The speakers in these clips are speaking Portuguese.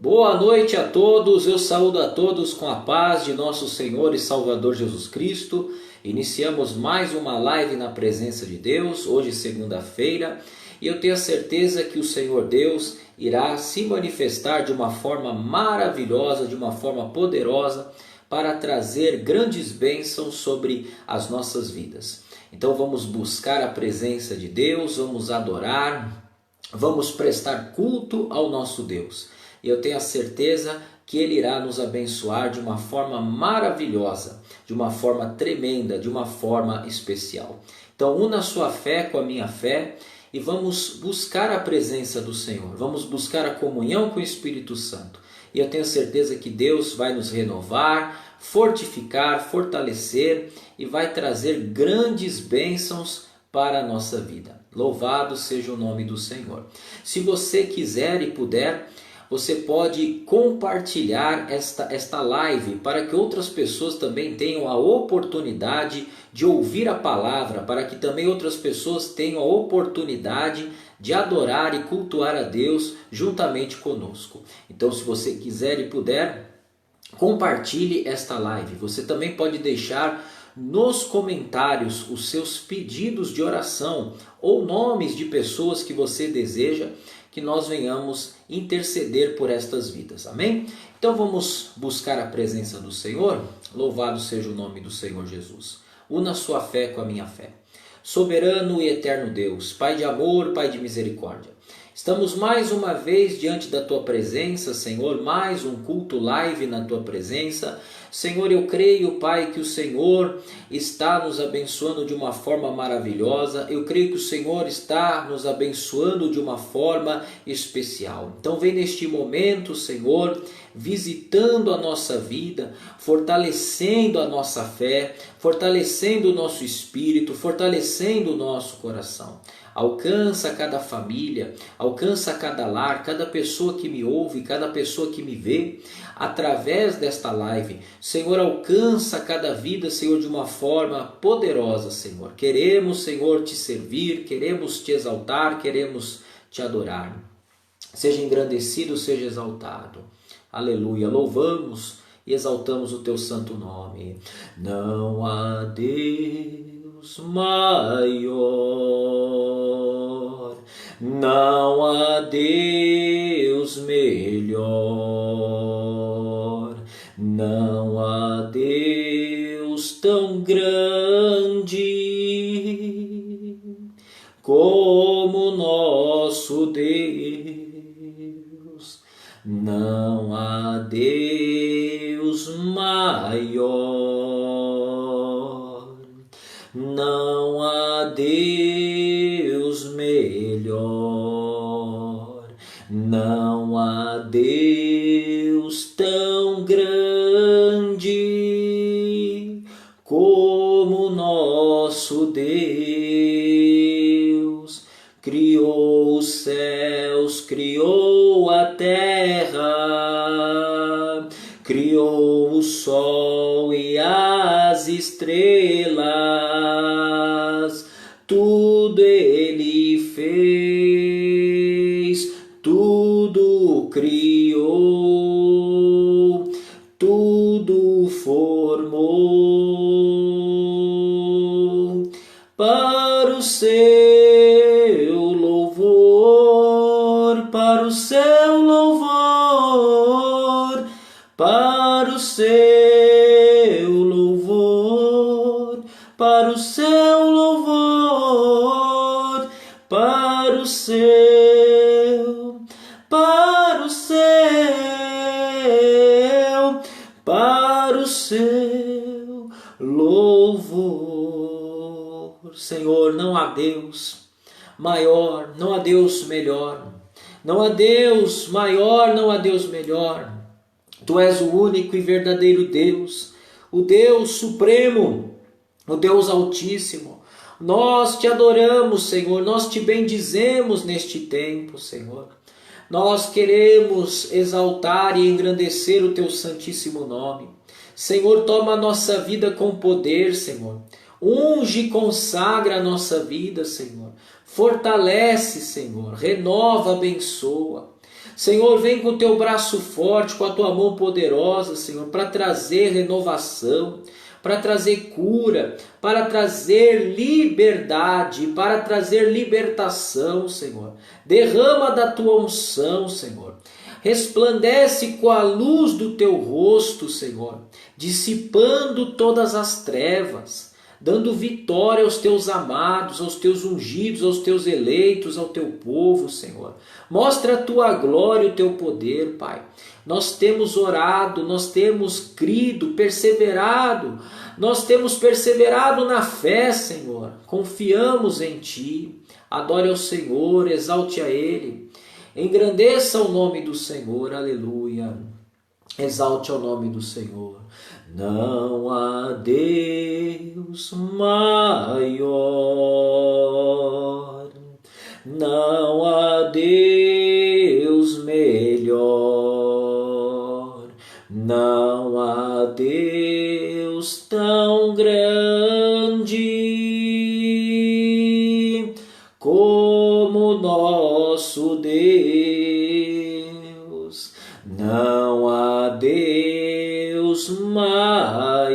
Boa noite a todos, eu saúdo a todos com a paz de nosso Senhor e Salvador Jesus Cristo. Iniciamos mais uma live na presença de Deus, hoje segunda-feira, e eu tenho a certeza que o Senhor Deus irá se manifestar de uma forma maravilhosa, de uma forma poderosa, para trazer grandes bênçãos sobre as nossas vidas. Então vamos buscar a presença de Deus, vamos adorar, vamos prestar culto ao nosso Deus. E eu tenho a certeza que Ele irá nos abençoar de uma forma maravilhosa, de uma forma tremenda, de uma forma especial. Então una a sua fé com a minha fé e vamos buscar a presença do Senhor, vamos buscar a comunhão com o Espírito Santo. E eu tenho certeza que Deus vai nos renovar, fortificar, fortalecer e vai trazer grandes bênçãos para a nossa vida. Louvado seja o nome do Senhor. Se você quiser e puder, você pode compartilhar esta live para que outras pessoas também tenham a oportunidade de ouvir a palavra, para que também outras pessoas tenham a oportunidade de adorar e cultuar a Deus juntamente conosco. Então, se você quiser e puder, compartilhe esta live. Você também pode deixar nos comentários os seus pedidos de oração ou nomes de pessoas que você deseja que nós venhamos interceder por estas vidas, amém? Então vamos buscar a presença do Senhor. Louvado seja o nome do Senhor Jesus. Una sua fé com a minha fé. Soberano e eterno Deus, Pai de amor, Pai de misericórdia, estamos mais uma vez diante da Tua presença, Senhor, mais um culto live na Tua presença. Senhor, eu creio, Pai, que o Senhor está nos abençoando de uma forma maravilhosa. Eu creio que o Senhor está nos abençoando de uma forma especial. Então vem neste momento, Senhor, visitando a nossa vida, fortalecendo a nossa fé, fortalecendo o nosso espírito, fortalecendo o nosso coração. Alcança cada família, alcança cada lar, cada pessoa que me ouve, cada pessoa que me vê através desta live. Senhor, alcança cada vida, Senhor, de uma forma poderosa, Senhor. Queremos, Senhor, te servir, queremos te exaltar, queremos te adorar. Seja engrandecido, seja exaltado. Aleluia, louvamos e exaltamos o teu santo nome. Não há Deus maior, não há Deus melhor, não há Deus tão grande como nosso Deus. Não há Deus maior, não há Deus melhor, não há Deus tão grande como nosso Deus. Criou os céus, criou a terra, criou o sol e as estrelas, tudo Ele fez, tudo criou, tudo formou para o seu louvor, para o seu louvor, para o seu louvor, para o seu louvor, para o seu, para o seu, para o seu louvor. Senhor, não há Deus maior, não há Deus melhor, não há Deus maior, não há Deus melhor. Tu és o único e verdadeiro Deus, o Deus supremo, o Deus altíssimo. Nós te adoramos, Senhor, nós te bendizemos neste tempo, Senhor. Nós queremos exaltar e engrandecer o teu santíssimo nome. Senhor, toma a nossa vida com poder, Senhor. Unge e consagra a nossa vida, Senhor. Fortalece, Senhor. Renova, abençoa. Senhor, vem com o teu braço forte, com a tua mão poderosa, Senhor, para trazer renovação, para trazer cura, para trazer liberdade, para trazer libertação, Senhor. Derrama da tua unção, Senhor. Resplandece com a luz do teu rosto, Senhor, dissipando todas as trevas, dando vitória aos teus amados, aos teus ungidos, aos teus eleitos, ao teu povo, Senhor. Mostra a tua glória e o teu poder, Pai. Nós temos orado, nós temos crido, perseverado, nós temos perseverado na fé, Senhor. Confiamos em Ti. Adore ao Senhor, exalte a Ele. Engrandeça o nome do Senhor, aleluia. Exalte ao nome do Senhor. Não há Deus maior, não há Deus melhor, não há Deus tão grande como nosso Deus. Não há Deus maior,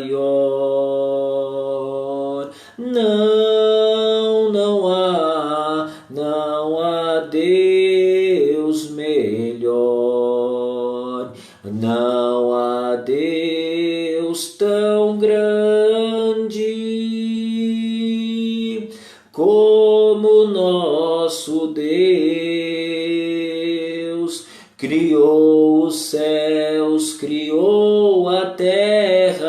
não há Deus melhor, não há Deus tão grande como nosso Deus. Criou os céus, criou a terra,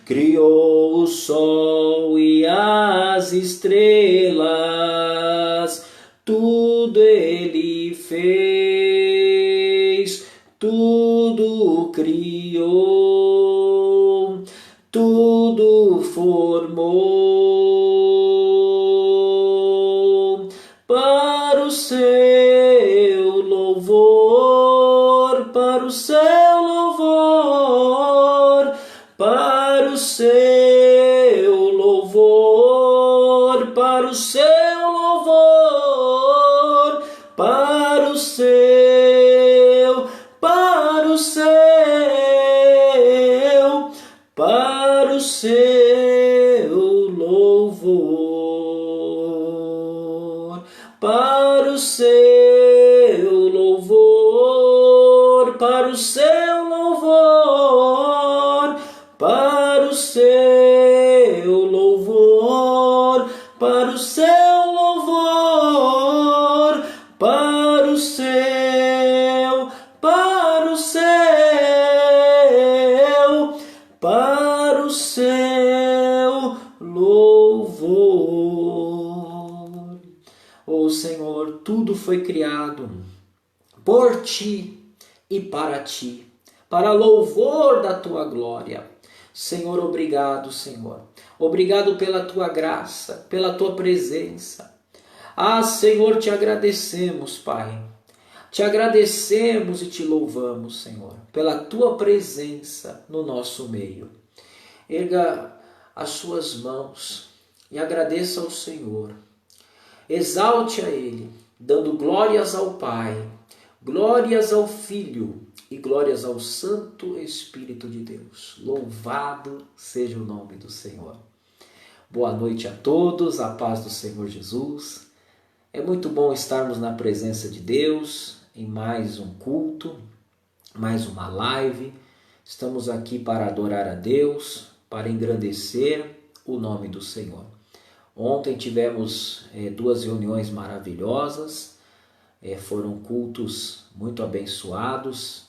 criou o sol e as estrelas, tudo Ele fez, tudo criou, tudo formou para o seu louvor, para o seu louvor, para o seu louvor, para o seu louvor, para o seu, para o seu, para o seu louvor, para o seu louvor, para o seu louvor, para o seu louvor, para o seu louvor, para o seu, para o seu, para o seu louvor. Oh Senhor, tudo foi criado por Ti e para Ti, para louvor da Tua glória. Senhor, obrigado, Senhor. Obrigado pela Tua graça, pela Tua presença. Ah, Senhor, Te agradecemos, Pai. Te agradecemos e Te louvamos, Senhor, pela Tua presença no nosso meio. Erga as suas mãos e agradeça ao Senhor. Exalte a Ele, dando glórias ao Pai, glórias ao Filho e glórias ao Santo Espírito de Deus. Louvado seja o nome do Senhor. Boa noite a todos, a paz do Senhor Jesus. É muito bom estarmos na presença de Deus em mais um culto, mais uma live. Estamos aqui para adorar a Deus, para engrandecer o nome do Senhor. Ontem tivemos duas reuniões maravilhosas, foram cultos muito abençoados,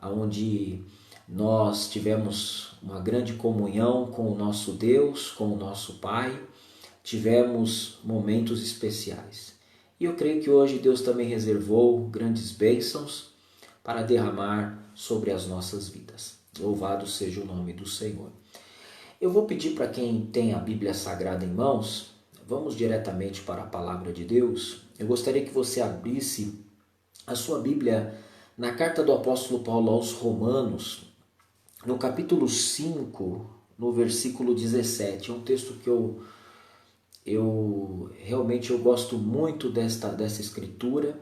onde nós tivemos uma grande comunhão com o nosso Deus, com o nosso Pai, tivemos momentos especiais. E eu creio que hoje Deus também reservou grandes bênçãos para derramar sobre as nossas vidas. Louvado seja o nome do Senhor. Eu vou pedir para quem tem a Bíblia Sagrada em mãos, vamos diretamente para a Palavra de Deus. Eu gostaria que você abrisse a sua Bíblia na carta do apóstolo Paulo aos Romanos, no capítulo 5, no versículo 17. É um texto que eu realmente gosto muito dessa escritura.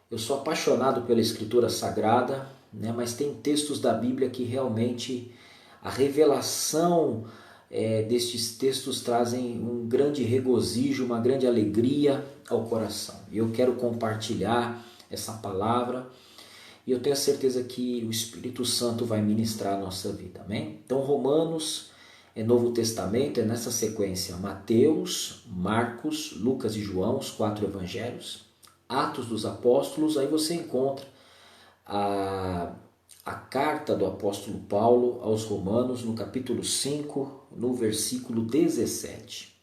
Eu sou apaixonado pela Escritura Sagrada, né? Mas tem textos da Bíblia que realmente a revelação destes textos trazem um grande regozijo, uma grande alegria ao coração. E eu quero compartilhar essa palavra e eu tenho a certeza que o Espírito Santo vai ministrar a nossa vida, amém? Então Romanos Novo Testamento, é nessa sequência Mateus, Marcos, Lucas e João, os 4 evangelhos, Atos dos Apóstolos, aí você encontra a carta do apóstolo Paulo aos Romanos, no capítulo 5, no versículo 17.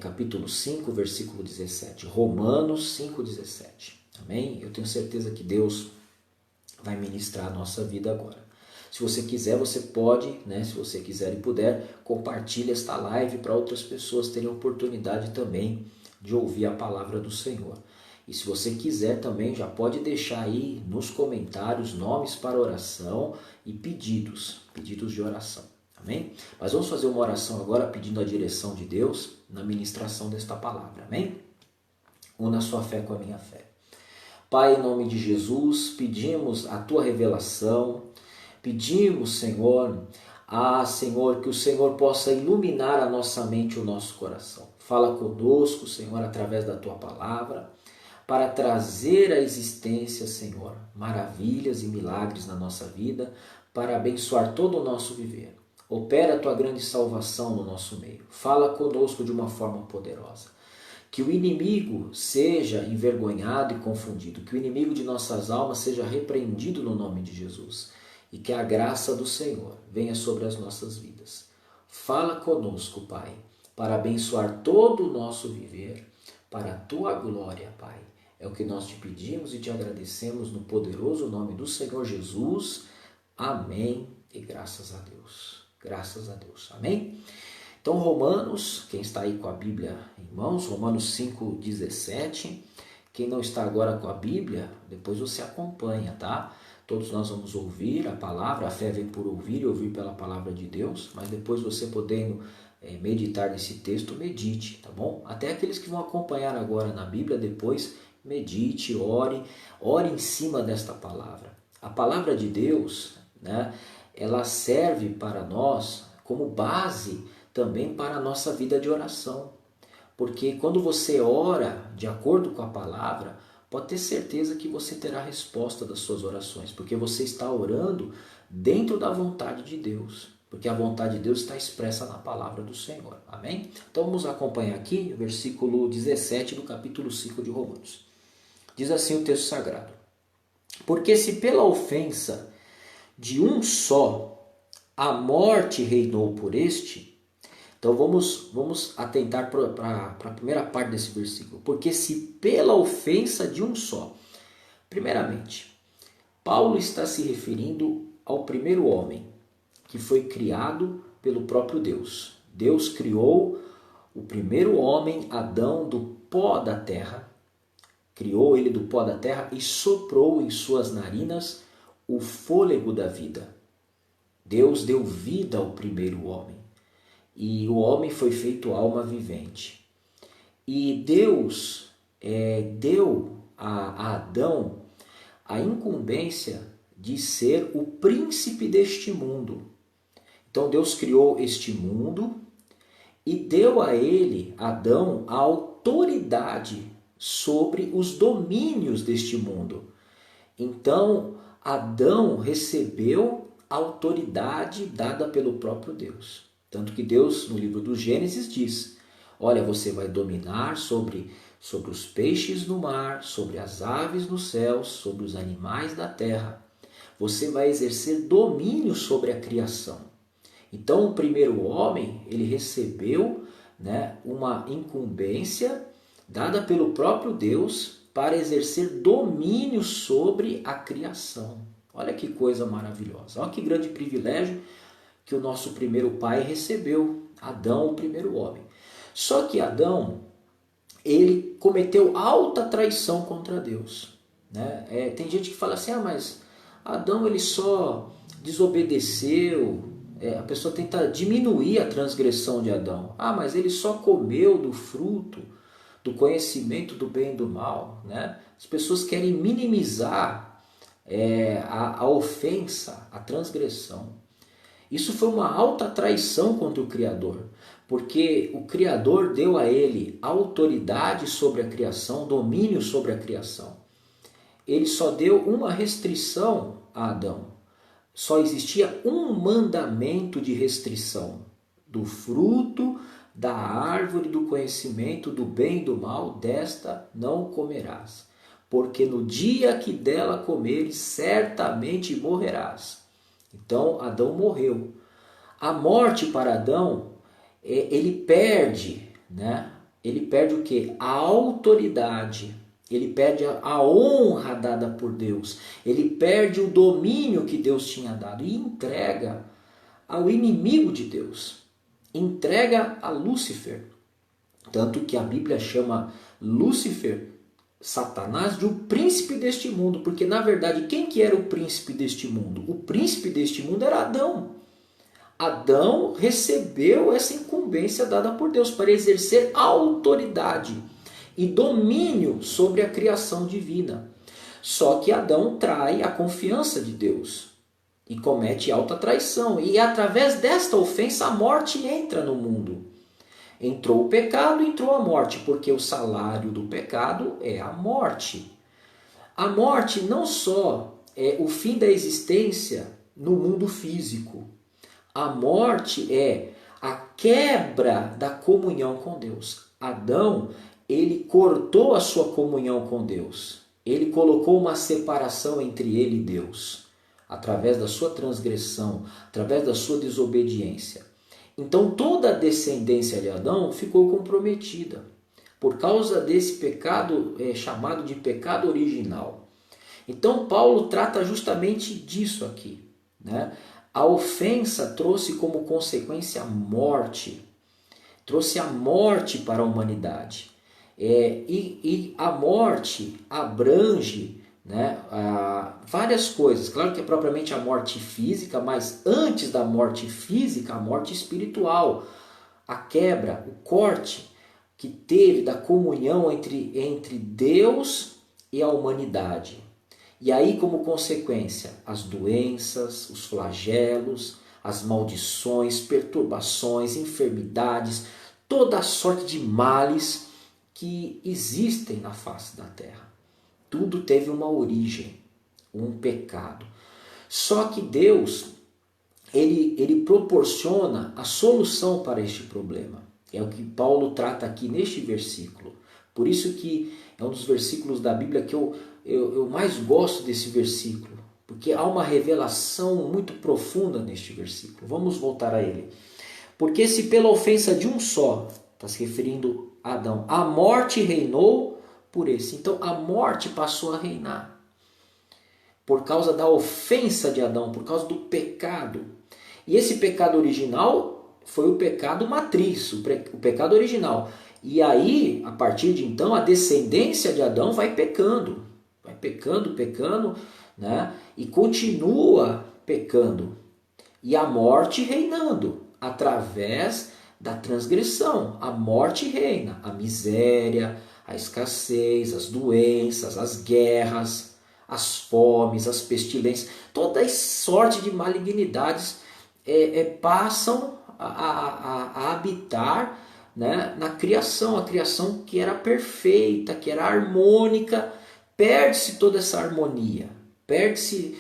Capítulo 5, versículo 17. Romanos 5, 17. Amém? Eu tenho certeza que Deus vai ministrar a nossa vida agora. Se você quiser, você pode, né? Se você quiser e puder, compartilhe esta live para outras pessoas terem oportunidade também de ouvir a palavra do Senhor. E se você quiser também, já pode deixar aí nos comentários nomes para oração e pedidos de oração. Amém? Mas vamos fazer uma oração agora pedindo a direção de Deus na ministração desta palavra. Amém? Una a sua fé com a minha fé. Pai, em nome de Jesus, pedimos a tua revelação, pedimos, Senhor, Senhor, que o Senhor possa iluminar a nossa mente e o nosso coração. Fala conosco, Senhor, através da tua palavra, para trazer à existência, Senhor, maravilhas e milagres na nossa vida, para abençoar todo o nosso viver. Opera a tua grande salvação no nosso meio. Fala conosco de uma forma poderosa. Que o inimigo seja envergonhado e confundido. Que o inimigo de nossas almas seja repreendido no nome de Jesus. E que a graça do Senhor venha sobre as nossas vidas. Fala conosco, Pai, para abençoar todo o nosso viver, para a tua glória, Pai. É o que nós te pedimos e te agradecemos no poderoso nome do Senhor Jesus. Amém e graças a Deus. Graças a Deus. Amém? Então Romanos, quem está aí com a Bíblia em mãos, Romanos 5,17. Quem não está agora com a Bíblia, depois você acompanha, tá? Todos nós vamos ouvir a palavra, a fé vem por ouvir e ouvir pela palavra de Deus, mas depois você podendo meditar nesse texto, medite, tá bom? Até aqueles que vão acompanhar agora na Bíblia, depois medite, ore em cima desta palavra. A palavra de Deus, né, ela serve para nós como base também para a nossa vida de oração. Porque quando você ora de acordo com a palavra, pode ter certeza que você terá resposta das suas orações, porque você está orando dentro da vontade de Deus, porque a vontade de Deus está expressa na palavra do Senhor. Amém? Então vamos acompanhar aqui o versículo 17 do capítulo 5 de Romanos. Diz assim o texto sagrado: porque se pela ofensa de um só a morte reinou por este. Então vamos atentar para a primeira parte desse versículo. Porque se pela ofensa de um só. Primeiramente, Paulo está se referindo ao primeiro homem, que foi criado pelo próprio Deus. Deus criou o primeiro homem, Adão, do pó da terra. Criou ele do pó da terra e soprou em suas narinas o fôlego da vida. Deus deu vida ao primeiro homem. E o homem foi feito alma vivente. E Deus deu a Adão a incumbência de ser o príncipe deste mundo. Então Deus criou este mundo e deu a ele, Adão, a autoridade sobre os domínios deste mundo. Então Adão recebeu a autoridade dada pelo próprio Deus. Tanto que Deus, no livro do Gênesis, diz: olha, você vai dominar sobre os peixes no mar, sobre as aves nos céus, sobre os animais da terra. Você vai exercer domínio sobre a criação. Então, o primeiro homem, ele recebeu, né, uma incumbência dada pelo próprio Deus para exercer domínio sobre a criação. Olha que coisa maravilhosa. Olha que grande privilégio que o nosso primeiro pai recebeu, Adão, o primeiro homem. Só que Adão, ele cometeu alta traição contra Deus. Né? Tem gente que fala assim, mas Adão ele só desobedeceu, a pessoa tenta diminuir a transgressão de Adão. Mas ele só comeu do fruto do conhecimento do bem e do mal, né? As pessoas querem minimizar a ofensa, a transgressão. Isso foi uma alta traição contra o Criador, porque o Criador deu a ele autoridade sobre a criação, domínio sobre a criação. Ele só deu uma restrição a Adão. Só existia um mandamento de restrição: do fruto da árvore do conhecimento do bem e do mal, desta não comerás, porque no dia que dela comeres, certamente morrerás. Então Adão morreu. A morte para Adão, ele perde, né? Ele perde o quê? A autoridade. Ele perde a honra dada por Deus. Ele perde o domínio que Deus tinha dado e entrega ao inimigo de Deus. Entrega a Lúcifer. Tanto que a Bíblia chama Lúcifer, Satanás, de o príncipe deste mundo. Porque na verdade, quem que era o príncipe deste mundo? O príncipe deste mundo era Adão. Adão recebeu essa incumbência dada por Deus para exercer autoridade e domínio sobre a criação divina. Só que Adão trai a confiança de Deus e comete alta traição. E através desta ofensa a morte entra no mundo. Entrou o pecado, entrou a morte, porque o salário do pecado é a morte. A morte não só é o fim da existência no mundo físico. A morte é a quebra da comunhão com Deus. Adão, ele cortou a sua comunhão com Deus. Ele colocou uma separação entre ele e Deus, através da sua transgressão, através da sua desobediência. Então toda a descendência de Adão ficou comprometida, por causa desse pecado chamado de pecado original. Então Paulo trata justamente disso aqui, né? A ofensa trouxe como consequência a morte, trouxe a morte para a humanidade. E a morte abrange, né, várias coisas. Claro que é propriamente a morte física, mas antes da morte física, a morte espiritual. A quebra, o corte que teve da comunhão entre Deus e a humanidade. E aí, como consequência, as doenças, os flagelos, as maldições, perturbações, enfermidades, toda a sorte de males que existem na face da terra. Tudo teve uma origem, um pecado. Só que Deus, ele proporciona a solução para este problema. É o que Paulo trata aqui neste versículo. Por isso que é um dos versículos da Bíblia que eu mais gosto desse versículo, porque há uma revelação muito profunda neste versículo. Vamos voltar a ele. Porque se pela ofensa de um só, está se referindo a Adão, a morte reinou por esse. Então a morte passou a reinar por causa da ofensa de Adão, por causa do pecado. E esse pecado original foi o pecado matriz, o pecado original. E aí, a partir de então, a descendência de Adão vai pecando, né? E continua pecando. E a morte reinando através da transgressão. A morte reina, a miséria, a escassez, as doenças, as guerras, as fomes, as pestilências, toda sorte de malignidades passam a habitar, né, na criação. A criação que era perfeita, que era harmônica, perde-se toda essa harmonia, perde-se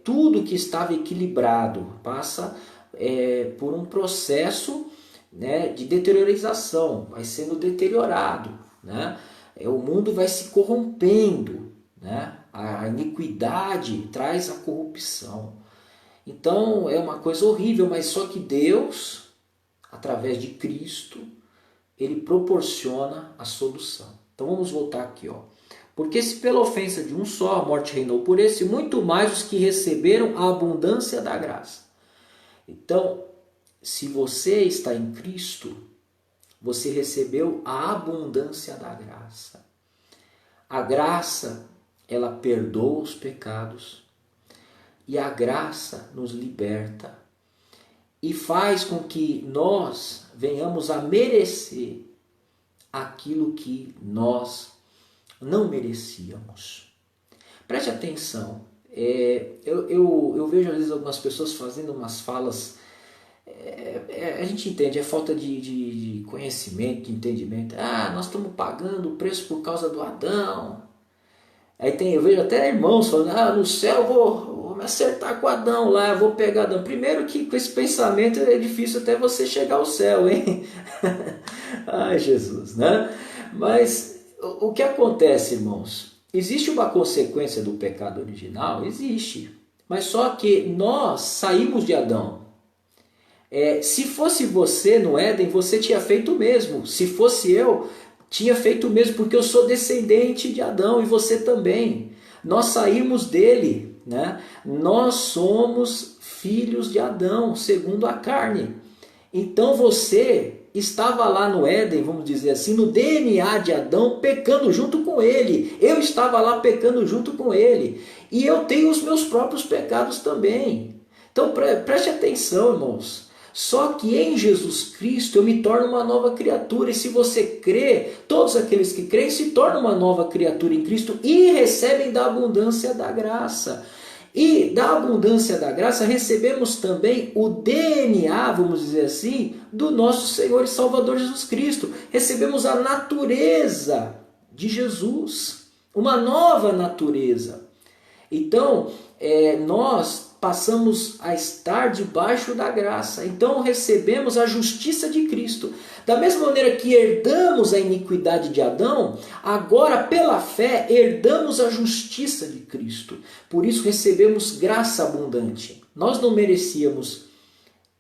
tudo que estava equilibrado, passa por um processo, né, de deteriorização, vai sendo deteriorado, né? O mundo vai se corrompendo, né? A iniquidade traz a corrupção. Então é uma coisa horrível, mas só que Deus, através de Cristo, ele proporciona a solução. Então vamos voltar aqui, ó. Porque se pela ofensa de um só a morte reinou por esse, muito mais os que receberam a abundância da graça. Então, se você está em Cristo, você recebeu a abundância da graça. A graça, ela perdoa os pecados. E a graça nos liberta. E faz com que nós venhamos a merecer aquilo que nós não merecíamos. Preste atenção, eu vejo às vezes algumas pessoas fazendo umas falas, a gente entende, é falta de conhecimento, de entendimento. Nós estamos pagando o preço por causa do Adão. Aí eu vejo até irmãos falando, no céu eu vou me acertar com Adão lá, eu vou pegar Adão. Primeiro que com esse pensamento é difícil até você chegar ao céu, hein? Ai, Jesus, né? Mas o que acontece, irmãos? Existe uma consequência do pecado original? Existe. Mas só que nós saímos de Adão. Se fosse você no Éden, você tinha feito o mesmo. Se fosse eu, tinha feito o mesmo, porque eu sou descendente de Adão e você também. Nós saímos dele, né? Nós somos filhos de Adão, segundo a carne. Então você estava lá no Éden, vamos dizer assim, no DNA de Adão, pecando junto com ele. Eu estava lá pecando junto com ele. E eu tenho os meus próprios pecados também. Então preste atenção, irmãos. Só que em Jesus Cristo eu me torno uma nova criatura. E se você crê, todos aqueles que creem se tornam uma nova criatura em Cristo e recebem da abundância da graça. E da abundância da graça recebemos também o DNA, vamos dizer assim, do nosso Senhor e Salvador Jesus Cristo. Recebemos a natureza de Jesus, uma nova natureza. Então, nós passamos a estar debaixo da graça. Então recebemos a justiça de Cristo. Da mesma maneira que herdamos a iniquidade de Adão, agora pela fé herdamos a justiça de Cristo. Por isso recebemos graça abundante. Nós não merecíamos.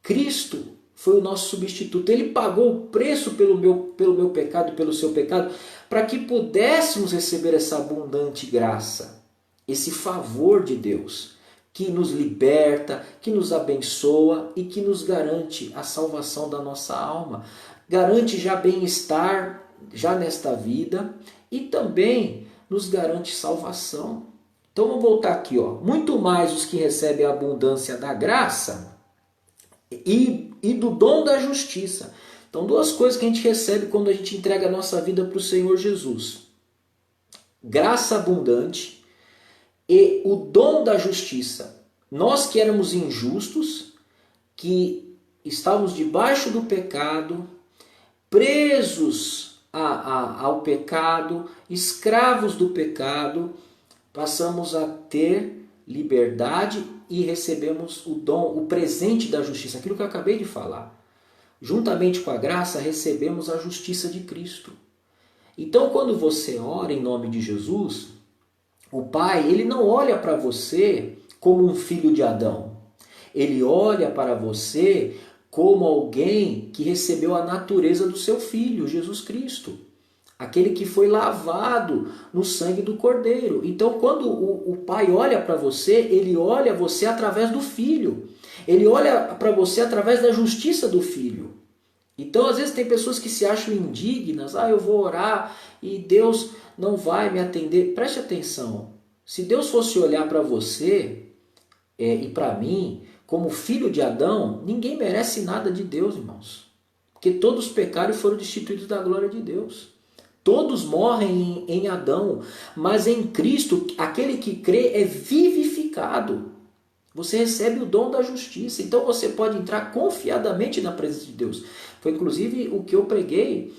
Cristo foi o nosso substituto. Ele pagou o preço pelo meu pecado, pelo seu pecado, para que pudéssemos receber essa abundante graça, esse favor de Deus, que nos liberta, que nos abençoa e que nos garante a salvação da nossa alma. Garante já bem-estar, já nesta vida, e também nos garante salvação. Então vamos voltar aqui, ó. Muito mais os que recebem a abundância da graça e do dom da justiça. Então duas coisas que a gente recebe quando a gente entrega a nossa vida para o Senhor Jesus. Graça abundante e o dom da justiça. Nós que éramos injustos, que estávamos debaixo do pecado, presos ao pecado, escravos do pecado, passamos a ter liberdade e recebemos o dom, o presente da justiça, aquilo que eu acabei de falar. Juntamente com a graça, recebemos a justiça de Cristo. Então, quando você ora em nome de Jesus, o Pai, ele não olha para você como um filho de Adão. Ele olha para você como alguém que recebeu a natureza do seu Filho, Jesus Cristo. Aquele que foi lavado no sangue do Cordeiro. Então, quando o Pai olha para você, ele olha você através do Filho. Ele olha para você através da justiça do Filho. Então, às vezes tem pessoas que se acham indignas. Eu vou orar e Deus não vai me atender. Preste atenção. Se Deus fosse olhar para você e para mim como filho de Adão, ninguém merece nada de Deus, irmãos. Porque todos pecaram e foram destituídos da glória de Deus. Todos morrem em Adão, mas em Cristo, aquele que crê é vivificado. Você recebe o dom da justiça, então você pode entrar confiadamente na presença de Deus. Foi inclusive o que eu preguei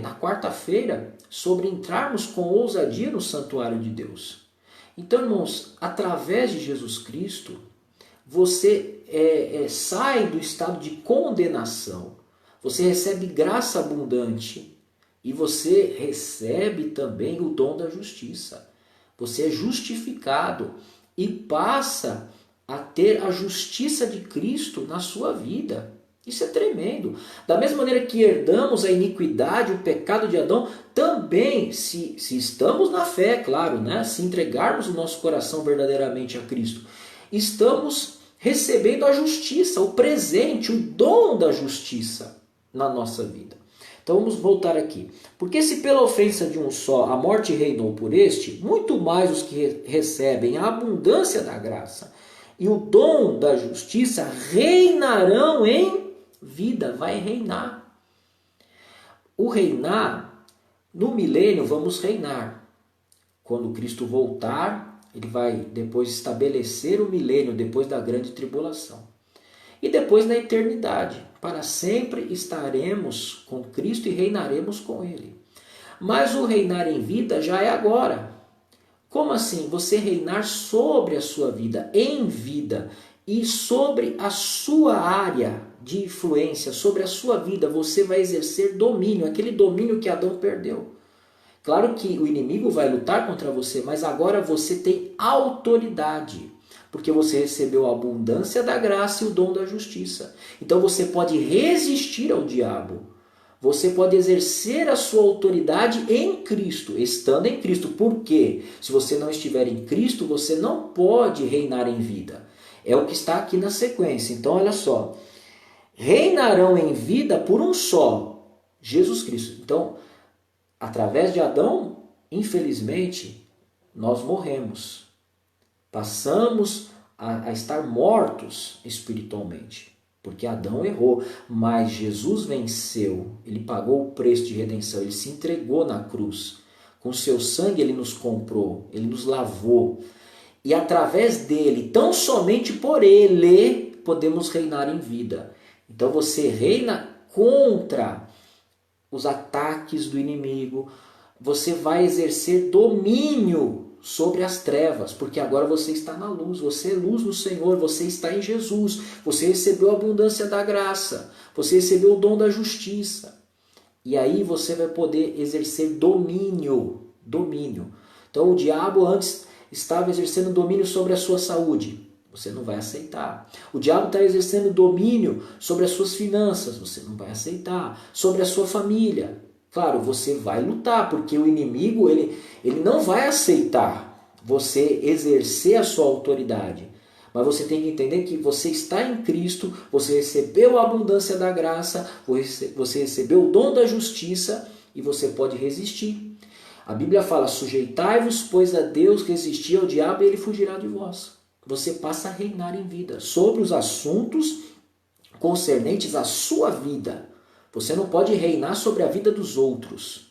na quarta-feira, sobre entrarmos com ousadia no santuário de Deus. Então, irmãos, através de Jesus Cristo, você sai do estado de condenação, você recebe graça abundante e você recebe também o dom da justiça. Você é justificado e passa a ter a justiça de Cristo na sua vida. Isso é tremendo. Da mesma maneira que herdamos a iniquidade, o pecado de Adão, também, se estamos na fé, claro, né? Se entregarmos o nosso coração verdadeiramente a Cristo, estamos recebendo a justiça, o presente, o dom da justiça na nossa vida. Então vamos voltar aqui. Porque se pela ofensa de um só a morte reinou por este, muito mais os que recebem a abundância da graça e o dom da justiça reinarão em vida, vai reinar. o reinar, no milênio vamos reinar. Quando Cristo voltar, ele vai depois estabelecer o milênio, depois da grande tribulação. E depois na eternidade, para sempre estaremos com Cristo e reinaremos com Ele. Mas o reinar em vida já é agora. Como assim? Você reinar sobre a sua vida, em vida, e sobre a sua área de influência, sobre a sua vida, você vai exercer domínio, aquele domínio que Adão perdeu. Claro que o inimigo vai lutar contra você, mas agora você tem autoridade, porque você recebeu a abundância da graça e o dom da justiça. Então você pode resistir ao diabo. Você pode exercer a sua autoridade em Cristo, estando em Cristo. Por quê? Se você não estiver em Cristo, você não pode reinar em vida. É o que está aqui na sequência. Então, olha só. Reinarão em vida por um só, Jesus Cristo. Então, através de Adão, infelizmente, nós morremos. Passamos a estar mortos espiritualmente. Porque Adão errou, mas Jesus venceu, ele pagou o preço de redenção, ele se entregou na cruz. Com seu sangue ele nos comprou, ele nos lavou. E através dele, tão somente por ele, podemos reinar em vida. Então você reina contra os ataques do inimigo, você vai exercer domínio sobre as trevas, porque agora você está na luz, você é luz no Senhor, você está em Jesus, você recebeu a abundância da graça, você recebeu o dom da justiça. E aí você vai poder exercer domínio. Então o diabo antes estava exercendo domínio sobre a sua saúde, você não vai aceitar. O diabo está exercendo domínio sobre as suas finanças, você não vai aceitar. Sobre a sua família. Claro, você vai lutar, porque o inimigo ele não vai aceitar você exercer a sua autoridade. Mas você tem que entender que você está em Cristo, você recebeu a abundância da graça, você recebeu o dom da justiça e você pode resistir. A Bíblia fala, sujeitai-vos, pois a Deus, resistir ao diabo e ele fugirá de vós. Você passa a reinar em vida sobre os assuntos concernentes à sua vida. Você não pode reinar sobre a vida dos outros.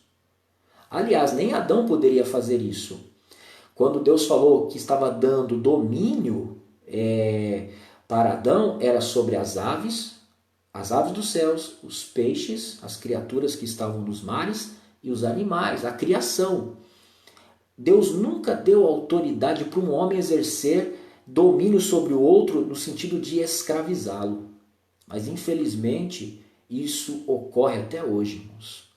Aliás, nem Adão poderia fazer isso. Quando Deus falou que estava dando domínio para Adão, era sobre as aves dos céus, os peixes, as criaturas que estavam nos mares e os animais, a criação. Deus nunca deu autoridade para um homem exercer domínio sobre o outro no sentido de escravizá-lo. Mas infelizmente isso ocorre até hoje, irmãos.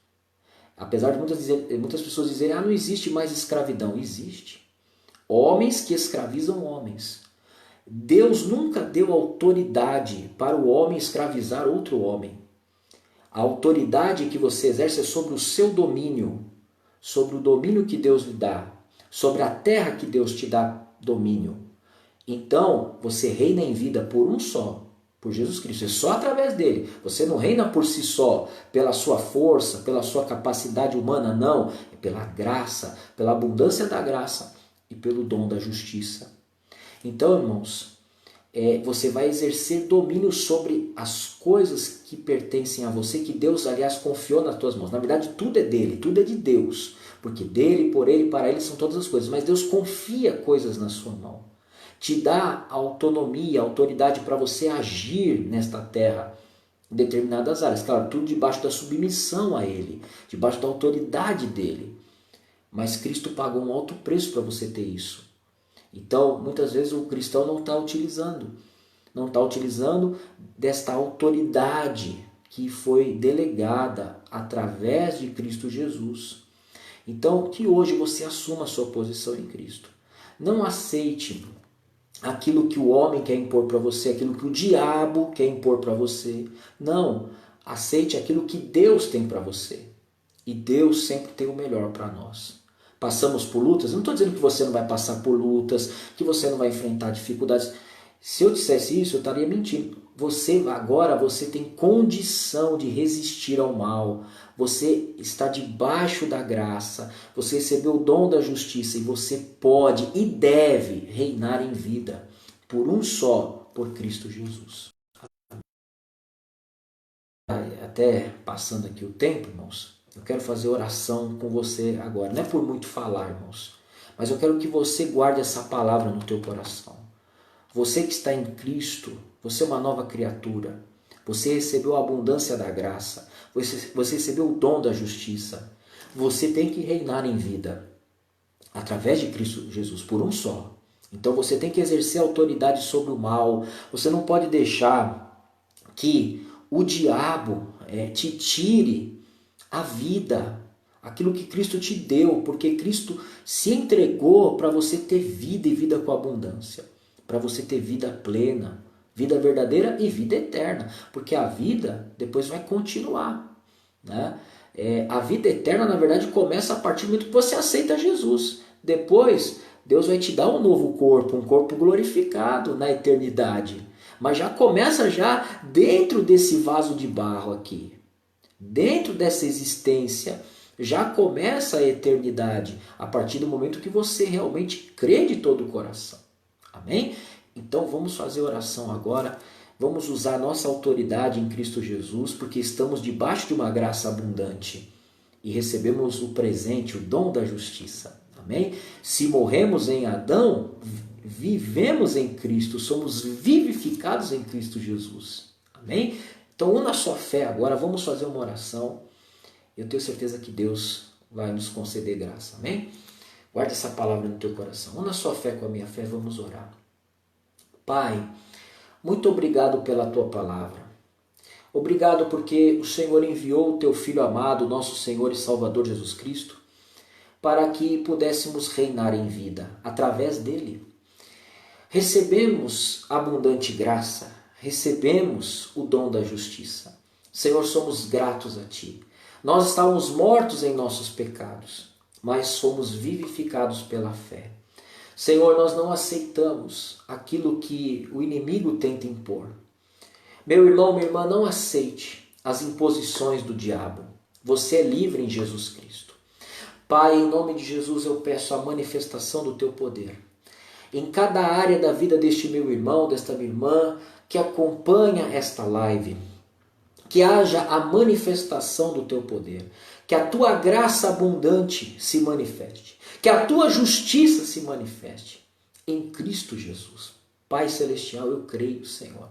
Apesar de muitas pessoas dizerem, não existe mais escravidão. Existe. Homens que escravizam homens. Deus nunca deu autoridade para o homem escravizar outro homem. A autoridade que você exerce é sobre o seu domínio, sobre o domínio que Deus lhe dá, sobre a terra que Deus te dá domínio. Então, você reina em vida por um só, por Jesus Cristo. É só através dele. Você não reina por si só, pela sua força, pela sua capacidade humana, não. É pela graça, pela abundância da graça e pelo dom da justiça. Então, irmãos, você vai exercer domínio sobre as coisas que pertencem a você, que Deus, aliás, confiou nas tuas mãos. Na verdade, tudo é dele, tudo é de Deus. Porque dele, por ele, para ele são todas as coisas. Mas Deus confia coisas na sua mão. Te dá autonomia, autoridade para você agir nesta terra em determinadas áreas. Claro, tudo debaixo da submissão a ele, debaixo da autoridade dele. Mas Cristo pagou um alto preço para você ter isso. Então, muitas vezes o cristão não está utilizando desta autoridade que foi delegada através de Cristo Jesus. Então, que hoje você assuma a sua posição em Cristo. Não aceite aquilo que o homem quer impor para você, aquilo que o diabo quer impor para você. Não, aceite aquilo que Deus tem para você. E Deus sempre tem o melhor para nós. Passamos por lutas, eu não estou dizendo que você não vai passar por lutas, que você não vai enfrentar dificuldades. Se eu dissesse isso, eu estaria mentindo. Você tem condição de resistir ao mal. Você está debaixo da graça. Você recebeu o dom da justiça e você pode e deve reinar em vida por um só, por Cristo Jesus. Até passando aqui o tempo, irmãos, Eu quero fazer oração com você agora. Não é por muito falar, irmãos, mas eu quero que você guarde essa palavra no teu coração. Você que está em Cristo, você é uma nova criatura. Você recebeu a abundância da graça. Você recebeu o dom da justiça. Você tem que reinar em vida através de Cristo Jesus, por um só. Então você tem que exercer autoridade sobre o mal. Você não pode deixar que o diabo te tire a vida, aquilo que Cristo te deu, porque Cristo se entregou para você ter vida e vida com abundância, para você ter vida plena, vida verdadeira e vida eterna, porque a vida depois vai continuar, né? A vida eterna, na verdade, começa a partir do momento que você aceita Jesus. Depois, Deus vai te dar um novo corpo, um corpo glorificado na eternidade. Mas já começa já dentro desse vaso de barro aqui. Dentro dessa existência, já começa a eternidade, a partir do momento que você realmente crê de todo o coração. Amém? Então vamos fazer oração agora. Vamos usar nossa autoridade em Cristo Jesus, porque estamos debaixo de uma graça abundante e recebemos o presente, o dom da justiça. Amém? Se morremos em Adão, vivemos em Cristo, somos vivificados em Cristo Jesus. Amém? Então una a sua fé agora, vamos fazer uma oração. Eu tenho certeza que Deus vai nos conceder graça. Amém? Guarda essa palavra no teu coração. Una a sua fé com a minha fé, vamos orar. Pai, muito obrigado pela tua palavra. Obrigado porque o Senhor enviou o teu Filho amado, nosso Senhor e Salvador Jesus Cristo, para que pudéssemos reinar em vida através dele. Recebemos abundante graça, recebemos o dom da justiça. Senhor, somos gratos a ti. Nós estávamos mortos em nossos pecados, mas somos vivificados pela fé. Senhor, nós não aceitamos aquilo que o inimigo tenta impor. Meu irmão, minha irmã, não aceite as imposições do diabo. Você é livre em Jesus Cristo. Pai, em nome de Jesus, eu peço a manifestação do teu poder em cada área da vida deste meu irmão, desta minha irmã, que acompanha esta live. Que haja a manifestação do teu poder, que a tua graça abundante se manifeste, que a tua justiça se manifeste em Cristo Jesus. Pai Celestial, eu creio, Senhor,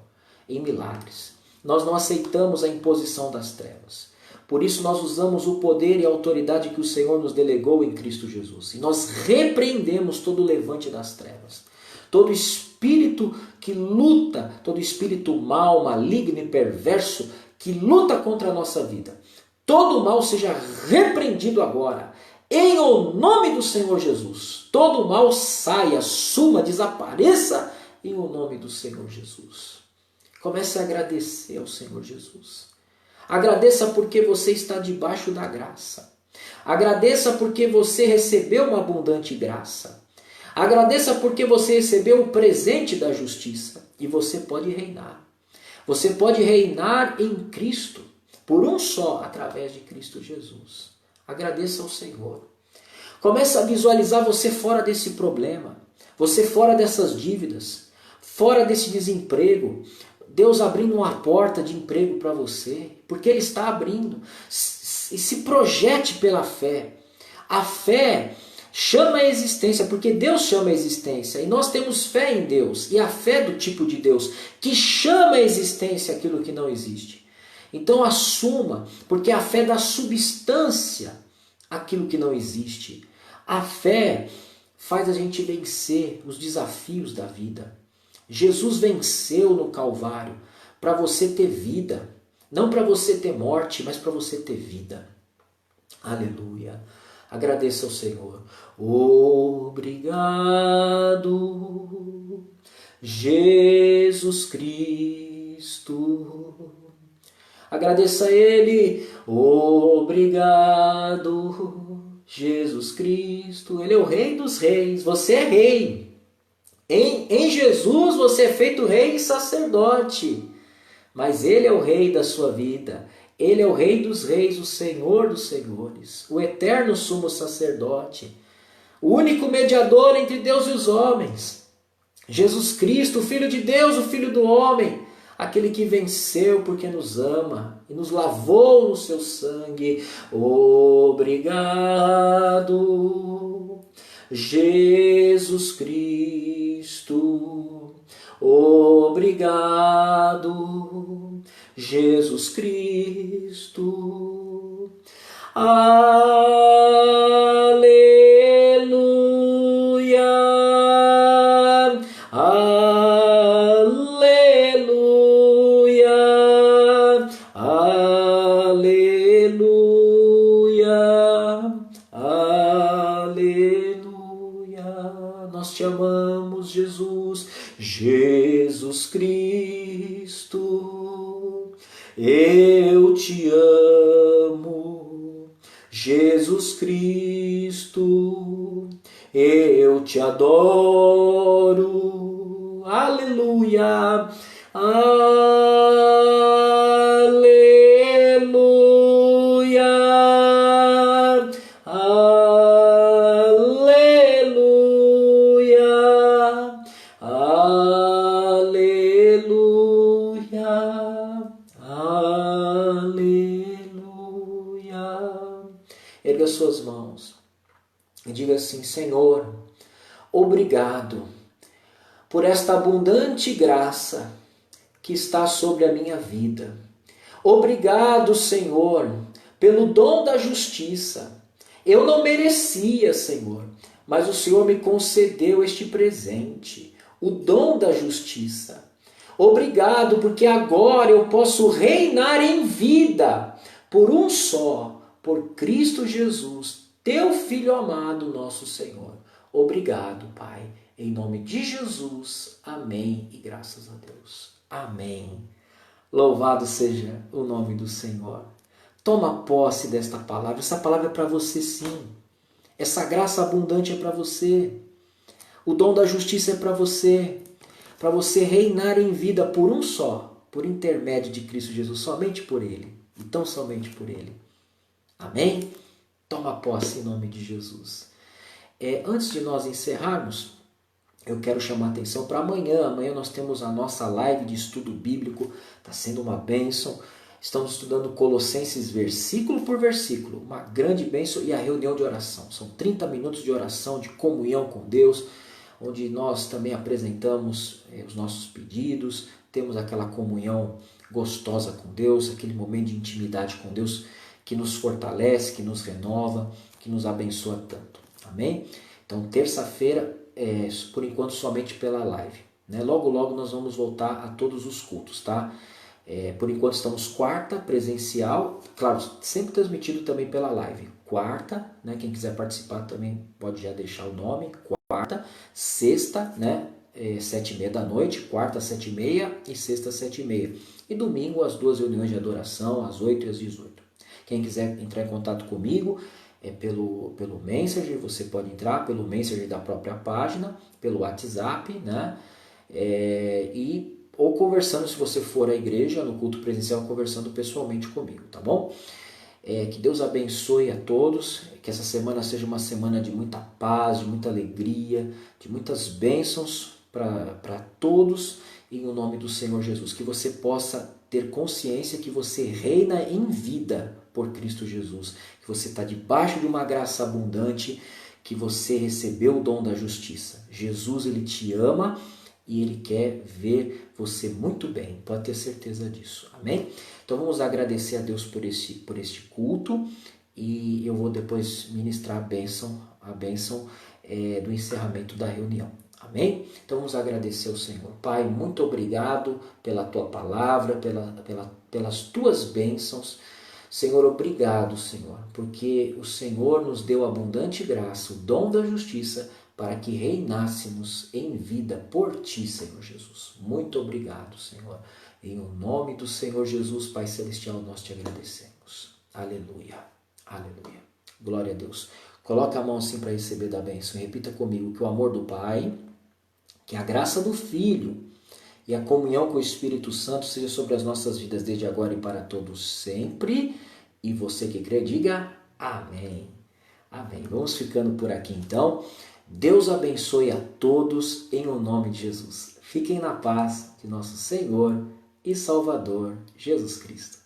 em milagres. Nós não aceitamos a imposição das trevas. Por isso nós usamos o poder e a autoridade que o Senhor nos delegou em Cristo Jesus. E nós repreendemos todo o levante das trevas. Todo espírito que luta, todo espírito mau, maligno e perverso que luta contra a nossa vida. Todo mal seja repreendido agora. Em o nome do Senhor Jesus. Todo mal saia, suma, desapareça em o nome do Senhor Jesus. Comece a agradecer ao Senhor Jesus. Agradeça porque você está debaixo da graça. Agradeça porque você recebeu uma abundante graça. Agradeça porque você recebeu o presente da justiça. E você pode reinar. Você pode reinar em Cristo, por um só, através de Cristo Jesus. Agradeça ao Senhor. Comece a visualizar você fora desse problema, você fora dessas dívidas, fora desse desemprego. Deus abrindo uma porta de emprego para você, porque Ele está abrindo. E se projete pela fé. A fé chama a existência, porque Deus chama a existência. E nós temos fé em Deus. E a fé do tipo de Deus, que chama a existência aquilo que não existe. Então assuma, porque a fé dá substância àquilo que não existe. A fé faz a gente vencer os desafios da vida. Jesus venceu no Calvário para você ter vida. Não para você ter morte, mas para você ter vida. Aleluia. Agradeça ao Senhor. Obrigado, Jesus Cristo. Agradeça a Ele. Obrigado, Jesus Cristo. Ele é o Rei dos Reis. Você é rei. Em Jesus você é feito rei e sacerdote. Mas Ele é o Rei da sua vida. Ele é o Rei dos Reis, o Senhor dos Senhores, o eterno sumo sacerdote, o único mediador entre Deus e os homens. Jesus Cristo, o Filho de Deus, o Filho do homem, aquele que venceu porque nos ama e nos lavou no seu sangue. Obrigado, Jesus Cristo. Obrigado, Jesus Cristo. Aleluia, aleluia, aleluia, aleluia. Nós te amamos, Jesus, Jesus Cristo. Eu te amo, Jesus Cristo, eu te adoro, aleluia, aleluia, aleluia, aleluia, aleluia. Erga suas mãos e diga assim: Senhor, obrigado por esta abundante graça que está sobre a minha vida. Obrigado, Senhor, pelo dom da justiça. Eu não merecia, Senhor, mas o Senhor me concedeu este presente, o dom da justiça. Obrigado, porque agora eu posso reinar em vida por um só, por Cristo Jesus, teu Filho amado, nosso Senhor. Obrigado, Pai, em nome de Jesus. Amém e graças a Deus. Amém. Louvado seja o nome do Senhor. Toma posse desta palavra. Essa palavra é para você, sim. Essa graça abundante é para você. O dom da justiça é para você reinar em vida por um só, por intermédio de Cristo Jesus, somente por Ele, e tão somente por Ele. Amém? Toma posse em nome de Jesus. Antes de nós encerrarmos, eu quero chamar a atenção para amanhã. Amanhã nós temos a nossa live de estudo bíblico, está sendo uma bênção. Estamos estudando Colossenses versículo por versículo, uma grande bênção, e a reunião de oração. São 30 minutos de oração, de comunhão com Deus, onde nós também apresentamos os nossos pedidos, temos aquela comunhão gostosa com Deus, aquele momento de intimidade com Deus que nos fortalece, que nos renova, que nos abençoa tanto. Amém? Então, terça-feira, por enquanto, somente pela live. Né? Logo, logo nós vamos voltar a todos os cultos, tá? Por enquanto estamos quarta, presencial, claro, sempre transmitido também pela live. Quarta, né? Quem quiser participar também pode já deixar o nome. Quarta, sexta, né? 7h30 da noite, quarta 7h30 e sexta 7h30. E domingo as duas reuniões de adoração, às 8 e às 18. Quem quiser entrar em contato comigo, pelo Messenger, você pode entrar pelo Messenger da própria página, pelo WhatsApp, né? Ou conversando, se você for à igreja, no culto presencial, conversando pessoalmente comigo, tá bom? Que Deus abençoe a todos, que essa semana seja uma semana de muita paz, de muita alegria, de muitas bênçãos para todos, em o nome do Senhor Jesus. Que você possa ter consciência que você reina em vida por Cristo Jesus, que você está debaixo de uma graça abundante, que você recebeu o dom da justiça. Jesus, Ele te ama e Ele quer ver você muito bem, pode ter certeza disso, amém? Então vamos agradecer a Deus por este culto, e eu vou depois ministrar a bênção do encerramento da reunião, amém? Então vamos agradecer ao Senhor. Pai, muito obrigado pela Tua palavra, pelas Tuas bênçãos. Senhor, obrigado, Senhor, porque o Senhor nos deu abundante graça, o dom da justiça, para que reinássemos em vida por Ti, Senhor Jesus. Muito obrigado, Senhor. Em o nome do Senhor Jesus, Pai Celestial, nós Te agradecemos. Aleluia, aleluia. Glória a Deus. Coloca a mão assim para receber da bênção. Repita comigo: que o amor do Pai, que a graça do Filho e a comunhão com o Espírito Santo seja sobre as nossas vidas desde agora e para todos sempre. E você que crê, diga amém. Amém. Vamos ficando por aqui então. Deus abençoe a todos em o nome de Jesus. Fiquem na paz de nosso Senhor e Salvador Jesus Cristo.